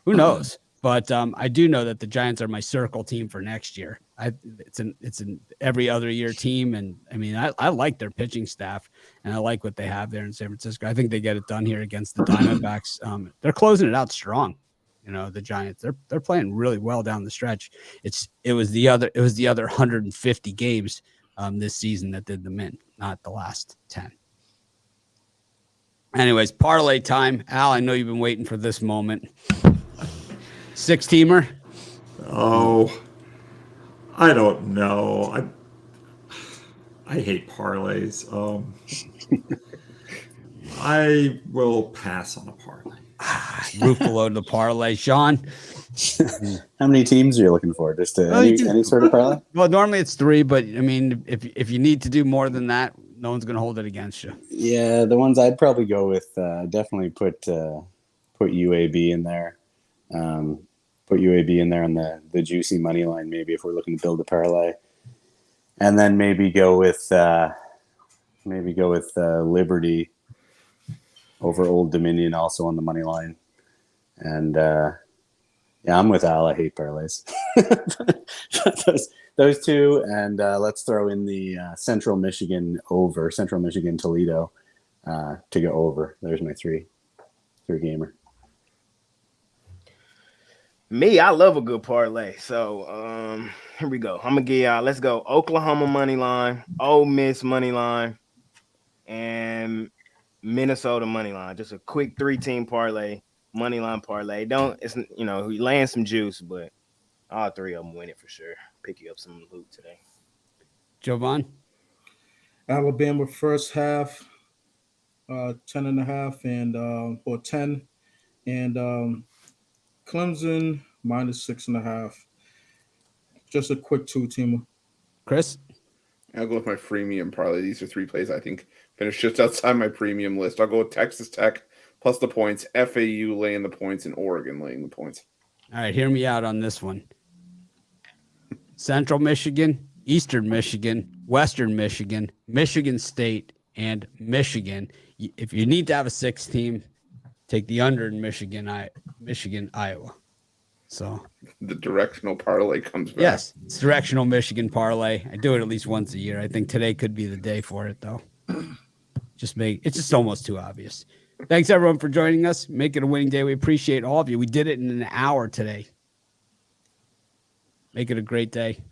A: who knows? But I do know that the Giants are my circle team for next year. It's an every other year team, and I mean I like their pitching staff, and I like what they have there in San Francisco. I think they get it done here against the Diamondbacks. They're closing it out strong. The Giants, they're playing really well down the stretch. It was the other 150 games this season that did them in, not the last 10. Anyways, parlay time. Al, I know you've been waiting for this moment. 6-teamer.
C: Oh, I don't know. I hate parlays. I will pass on a parlay.
A: Ruffalo to parlay. Sean?
F: How many teams are you looking for? Just any sort of parlay?
A: Well, normally it's 3, but I mean, if you need to do more than that, no one's going to hold it against you.
F: Yeah, the ones I'd probably go with, definitely put UAB in there. Put UAB in there on the juicy money line, maybe if we're looking to build a parlay, and then maybe go with Liberty over Old Dominion also on the money line. And yeah, I'm with Al. I hate parlays. those two, and let's throw in the Central Michigan Toledo to go over. There's my three gamer.
G: Me, I love a good parlay. So here we go. I'm gonna give y'all. Let's go. Oklahoma money line, Ole Miss money line, and Minnesota money line. Just a quick 3-team parlay, money line parlay. We laying some juice, but all 3 of them win it for sure. Pick you up some loot today.
A: Jovan?
D: Alabama first half, 10.5 and or 10, and Clemson -6.5. Just a quick 2-teamer.
A: Chris?
E: I'll go with my freemium parlay. These are 3 plays I think finish just outside my premium list. I'll go with Texas Tech plus the points, FAU laying the points, and Oregon laying the points.
A: All right, hear me out on this one. Central Michigan, Eastern Michigan, Western Michigan, Michigan State, and Michigan. If you need to have a 6th team, take the under in Michigan, Iowa. So
E: the directional parlay comes back.
A: Yes, it's directional Michigan parlay. I do it at least once a year. I think today could be the day for it, though. It's just almost too obvious. Thanks everyone for joining us. Make it a winning day. We appreciate all of you. We did it in an hour today. Make it a great day.